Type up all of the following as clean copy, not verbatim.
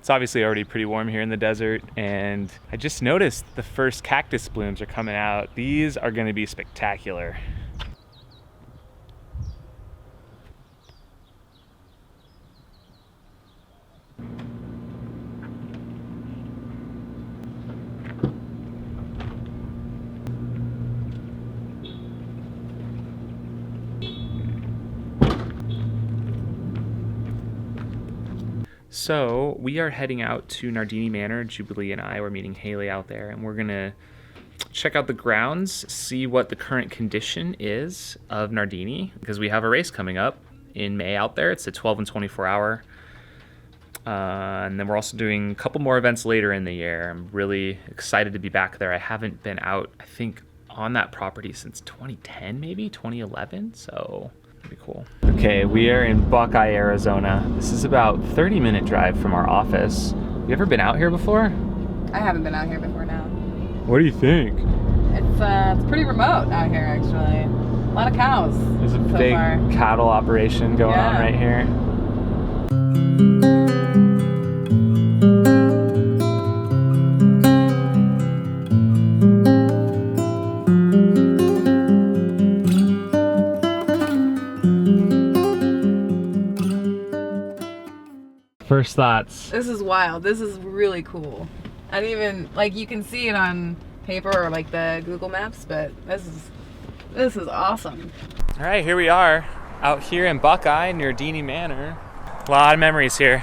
It's obviously already pretty warm here in the desert, and I just noticed the first cactus blooms are coming out. These are going to be spectacular. So we are heading out to Nardini Manor. Jubilee and I, we're meeting Hayley out there, and we're gonna check out the grounds, see what the current condition is of Nardini, because we have a race coming up in May out there. It's a 12 and 24 hour. And then we're also doing a couple more events later in the year. I'm really excited to be back there. I haven't been out, I think, on that property since 2010, maybe 2011. So it'll be cool. Okay, we are in Buckeye, Arizona. This is about 30-minute drive from our office. You ever been out here before? I haven't been out here before now. What do you think? It's pretty remote out here, actually. A lot of cows. There's a big cattle operation going on right here. First thoughts. This is wild. This is really cool. I didn't even, like, you can see it on paper or like the Google Maps, but this is awesome. All right, here we are out here in Buckeye, Nardini Manor. A lot of memories here.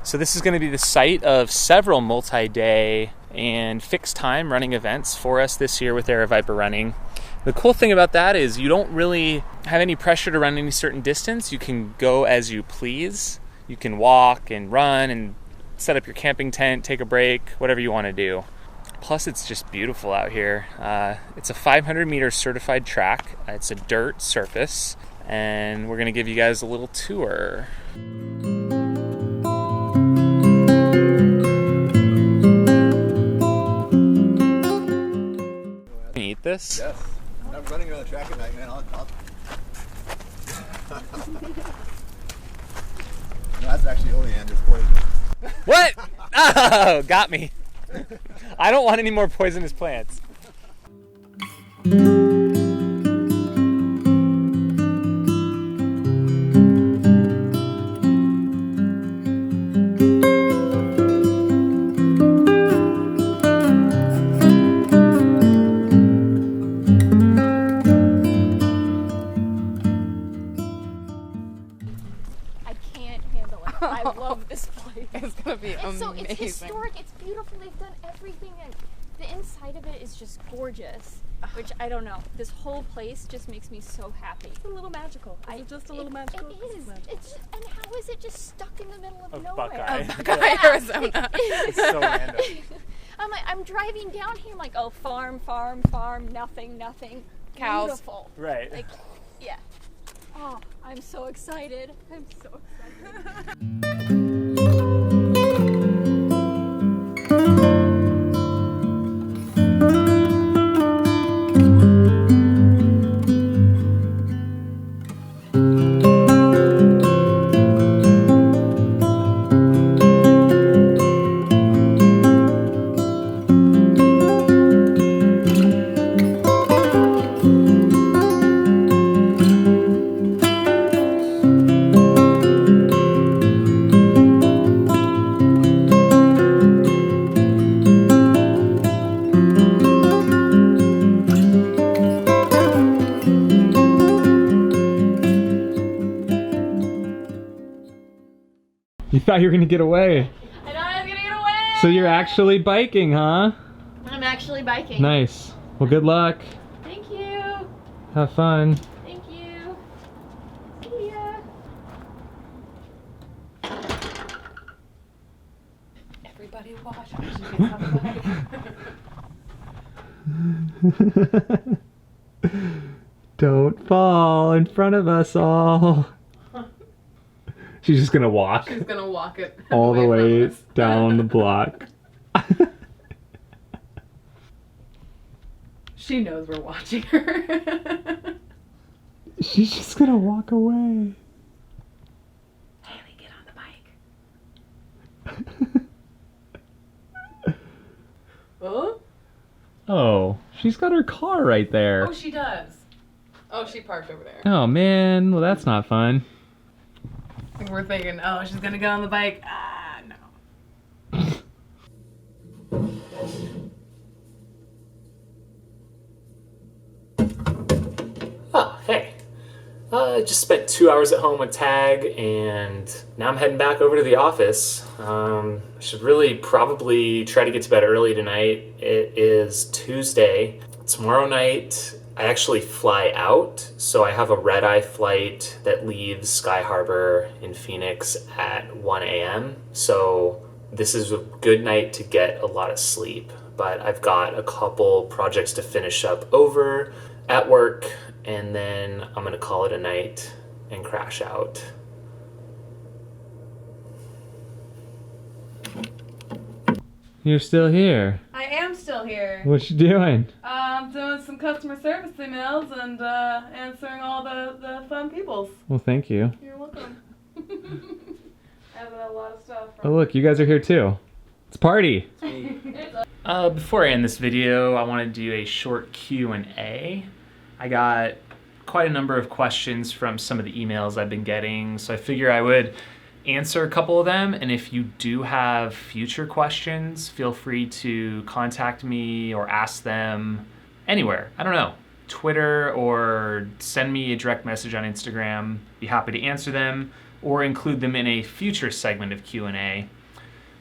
So this is going to be the site of several multi-day and fixed time running events for us this year with Aravaipa running. The cool thing about that is you don't really have any pressure to run any certain distance. You can go as you please. You can walk and run and set up your camping tent, take a break, whatever you want to do. Plus, it's just beautiful out here. It's a 500-meter certified track. It's a dirt surface, and we're going to give you guys a little tour. Can you eat this? Yes. I'm running around the track at night, man. No, that's actually oleander's poison. What? Oh, got me. I don't want any more poisonous plants. I love this place. It's gonna be amazing. So it's historic, it's beautiful, they've done everything, and the inside of it is just gorgeous. Which, I don't know, this whole place just makes me so happy. It's a little magical. Is it just a little magical? It is. It's just, and how is it just stuck in the middle of nowhere? Buckeye. Buckeye, Arizona. It's so random. I'm driving down here, I'm like, oh, farm, nothing. Cows. Beautiful. Right. Like, yeah. Oh, I'm so excited. I'm so excited. You thought you were gonna get away. I thought I was gonna get away! So you're actually biking, huh? I'm actually biking. Nice. Well, good luck. Thank you. Have fun. Thank you. See ya. Everybody watch when she gets on the bike. Don't fall in front of us all. She's just gonna walk She's gonna walk it all the away way from us. down the block. She knows we're watching her. She's just gonna walk away. Hayley, get on the bike. Oh, she's got her car right there. Oh, she does. Oh, she parked over there. Oh man, well that's not fun. And we're thinking, oh, she's gonna get on the bike. Ah, no. Oh, hey. I just spent 2 hours at home with Tag, and now I'm heading back over to the office. I should really probably try to get to bed early tonight. It is Tuesday. Tomorrow night, I actually fly out, so I have a red-eye flight that leaves Sky Harbor in Phoenix at 1 a.m. So this is a good night to get a lot of sleep, but I've got a couple projects to finish up over at work, and then I'm gonna call it a night and crash out. You're still here. I am still here. What you doing? Doing some customer service emails and answering all the fun peoples. Well, thank you. You're welcome. I have a lot of stuff. Oh look, you guys are here too. It's a party. Before I end this video, I want to do a short Q&A. I got quite a number of questions from some of the emails I've been getting, so I figure I would answer a couple of them, and if you do have future questions, feel free to contact me or ask them anywhere. I don't know, Twitter, or send me a direct message on Instagram. Be happy to answer them or include them in a future segment of Q&A.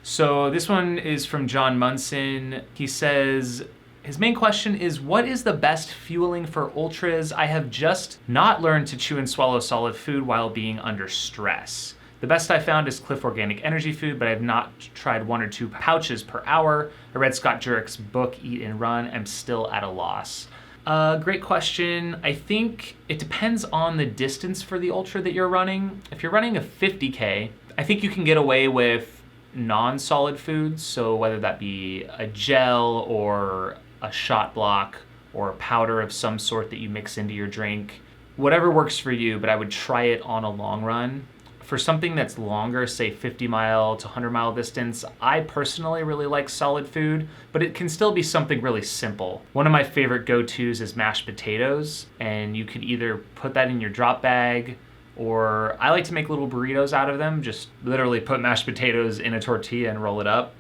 So this one is from John Munson. He says, his main question is, what is the best fueling for ultras? I have just not learned to chew and swallow solid food while being under stress. The best I found is Cliff Organic Energy Food, but I have not tried 1 or 2 pouches per hour. I read Scott Jurick's book, Eat and Run. I'm still at a loss. Great question. I think it depends on the distance for the ultra that you're running. If you're running a 50K, I think you can get away with non-solid foods. So whether that be a gel or a shot block or a powder of some sort that you mix into your drink, whatever works for you, but I would try it on a long run. For something that's longer, say 50-mile to 100-mile distance, I personally really like solid food, but it can still be something really simple. One of my favorite go-tos is mashed potatoes, and you can either put that in your drop bag, or I like to make little burritos out of them. Just literally put mashed potatoes in a tortilla and roll it up.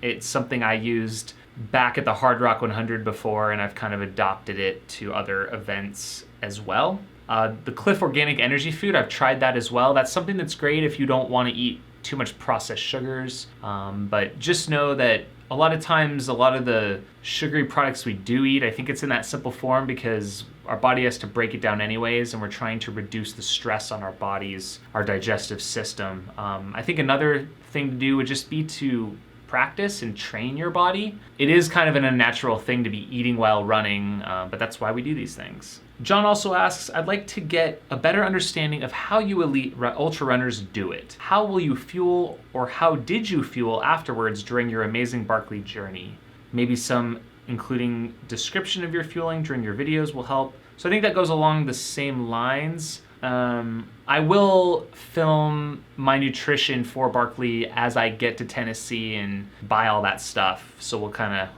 It's something I used back at the Hard Rock 100 before, and I've kind of adopted it to other events as well. The Cliff Organic Energy Food, I've tried that as well. That's something that's great if you don't want to eat too much processed sugars, but just know that a lot of times, a lot of the sugary products we do eat, I think it's in that simple form because our body has to break it down anyways, and we're trying to reduce the stress on our bodies, our digestive system. I think another thing to do would just be to practice and train your body. It is kind of an unnatural thing to be eating while running, but that's why we do these things. John also asks, I'd like to get a better understanding of how you elite ultra runners do it. How will you fuel, or how did you fuel afterwards during your amazing Barkley journey? Maybe some including description of your fueling during your videos will help. So I think that goes along the same lines. I will film my nutrition for Barkley as I get to Tennessee and buy all that stuff. So we'll kind of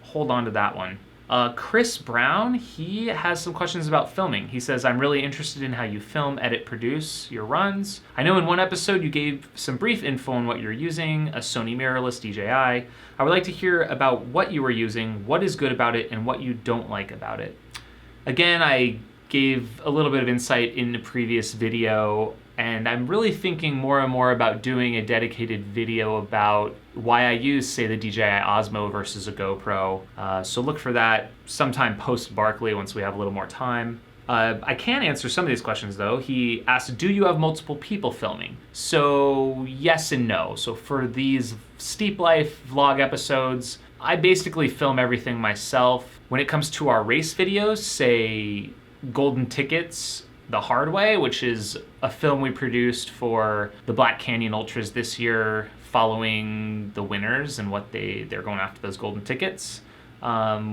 hold on to that one. Chris Brown, he has some questions about filming. He says, I'm really interested in how you film, edit, produce your runs. I know in one episode you gave some brief info on what you're using, a Sony mirrorless DJI. I would like to hear about what you were using, what is good about it, and what you don't like about it. Again, I gave a little bit of insight in the previous video, and I'm really thinking more and more about doing a dedicated video about why I use, say, the DJI Osmo versus a GoPro. So look for that sometime post Barkley once we have a little more time. I can answer some of these questions though. He asked, do you have multiple people filming? So yes and no. So for these Steep Life vlog episodes, I basically film everything myself. When it comes to our race videos, say Golden Tickets the Hard Way, which is a film we produced for the Black Canyon Ultras this year, following the winners and what they're going after those golden tickets.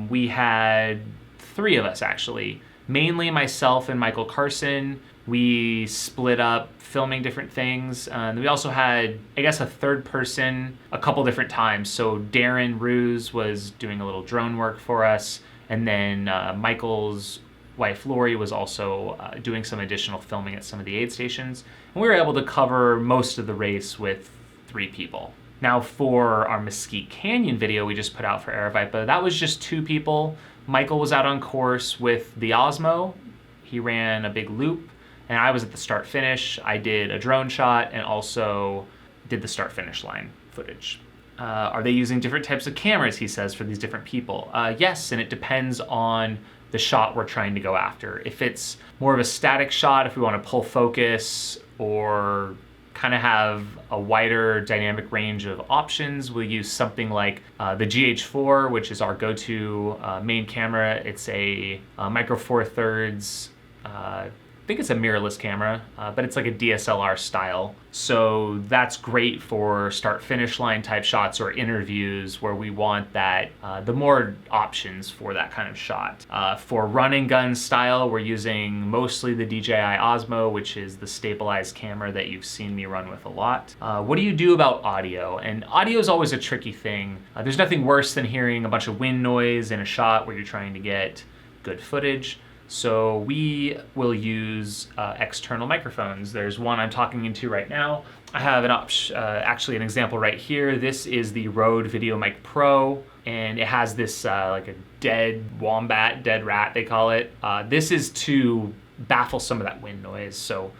We had 3 of us actually. mainly myself and Michael Carson. We split up filming different things. And we also had, I guess, a third person a couple different times. So Darren Ruse was doing a little drone work for us. And then Michael's wife, Lori, was also doing some additional filming at some of the aid stations. And we were able to cover most of the race with 3 people. Now for our Mesquite Canyon video we just put out for Aravaipa, that was just 2 people. Michael was out on course with the Osmo. He ran a big loop, and I was at the start-finish. I did a drone shot and also did the start-finish line footage. Are they using different types of cameras, he says, for these different people? Yes, and it depends on the shot we're trying to go after. If it's more of a static shot, if we want to pull focus or kind of have a wider dynamic range of options, we'll use something like the GH4, which is our go-to main camera. It's a Micro Four Thirds, I think it's a mirrorless camera, but it's like a DSLR style. So that's great for start-finish line type shots or interviews where we want that, the more options for that kind of shot. For run and gun style, we're using mostly the DJI Osmo, which is the stabilized camera that you've seen me run with a lot. What do you do about audio? And audio is always a tricky thing. There's nothing worse than hearing a bunch of wind noise in a shot where you're trying to get good footage. So we will use external microphones. There's one I'm talking into right now. I have actually an example right here. This is the Rode Video Mic Pro, and it has this like a dead wombat, dead rat they call it. This is to baffle some of that wind noise. So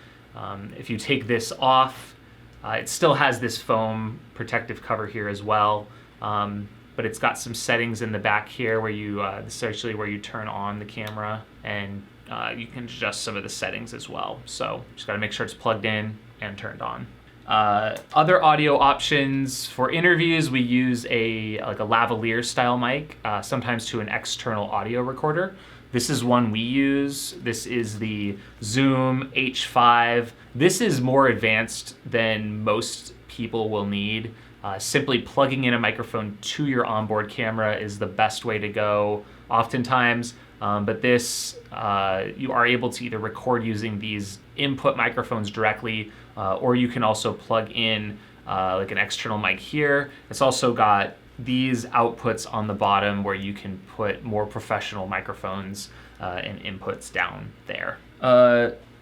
if you take this off, it still has this foam protective cover here as well. But it's got some settings in the back here where you, this is actually where you turn on the camera, and you can adjust some of the settings as well. So just gotta make sure it's plugged in and turned on. Other audio options for interviews, we use like a lavalier style mic, sometimes to an external audio recorder. This is one we use. This is the Zoom H5. This is more advanced than most people will need. Simply plugging in a microphone to your onboard camera is the best way to go oftentimes, but this, you are able to either record using these input microphones directly, or you can also plug in like an external mic here. It's also got these outputs on the bottom where you can put more professional microphones and inputs down there.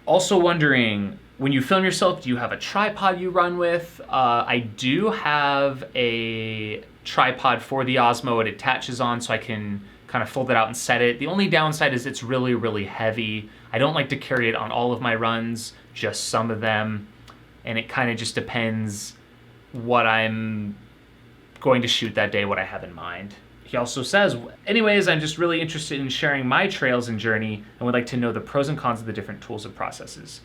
Also wondering, when you film yourself, do you have a tripod you run with? I do have a tripod for the Osmo. It attaches on so I can kind of fold it out and set it. The only downside is it's really, really heavy. I don't like to carry it on all of my runs, just some of them. And it kind of just depends what I'm going to shoot that day, what I have in mind. He also says, anyways, I'm just really interested in sharing my trails and journey and would like to know the pros and cons of the different tools and processes.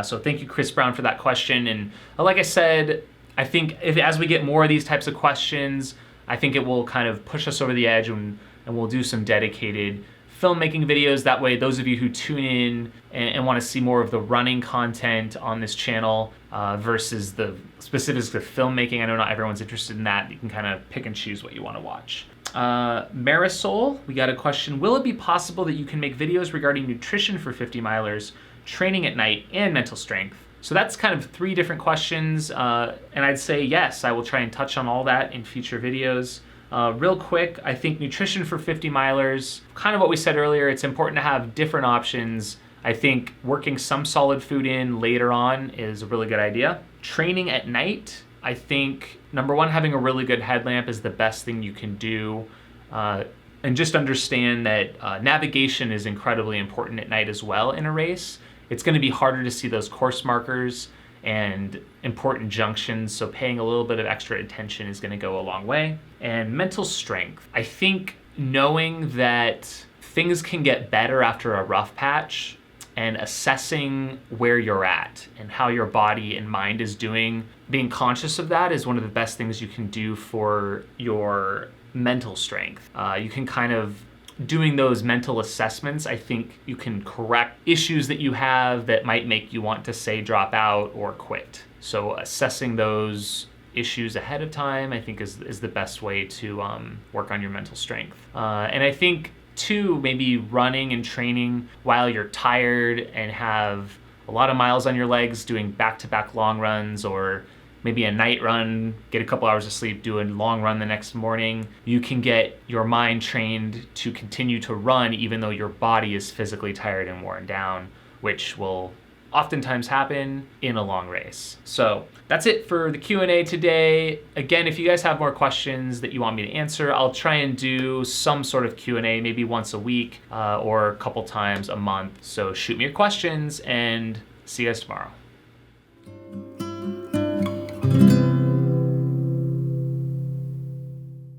So thank you, Chris Brown, for that question. And like I said, I think as we get more of these types of questions, I think it will kind of push us over the edge, and we'll do some dedicated filmmaking videos. That way, those of you who tune in and want to see more of the running content on this channel versus the specifics of filmmaking, I know not everyone's interested in that. You can kind of pick and choose what you want to watch. Marisol, we got a question. Will it be possible that you can make videos regarding nutrition for 50 milers, training at night, and mental strength? So that's kind of 3 different questions, and I'd say yes, I will try and touch on all that in future videos. Real quick, I think nutrition for 50 milers, kind of what we said earlier, it's important to have different options. I think working some solid food in later on is a really good idea. Training at night, I think, number one, having a really good headlamp is the best thing you can do. And just understand that navigation is incredibly important at night as well in a race. It's going to be harder to see those course markers and important junctions, so paying a little bit of extra attention is going to go a long way. And mental strength. I think knowing that things can get better after a rough patch and assessing where you're at and how your body and mind is doing, being conscious of that is one of the best things you can do for your mental strength. You can kind of, doing those mental assessments, I think you can correct issues that you have that might make you want to, say, drop out or quit. So assessing those issues ahead of time, I think is the best way to work on your mental strength. And I think 2, maybe running and training while you're tired and have a lot of miles on your legs, doing back-to-back long runs, or maybe a night run, get a couple hours of sleep, do a long run the next morning. You can get your mind trained to continue to run even though your body is physically tired and worn down, which will oftentimes happen in a long race. So that's it for the Q&A today. Again, if you guys have more questions that you want me to answer, I'll try and do some sort of Q&A maybe once a week or a couple times a month. So shoot me your questions and see you guys tomorrow.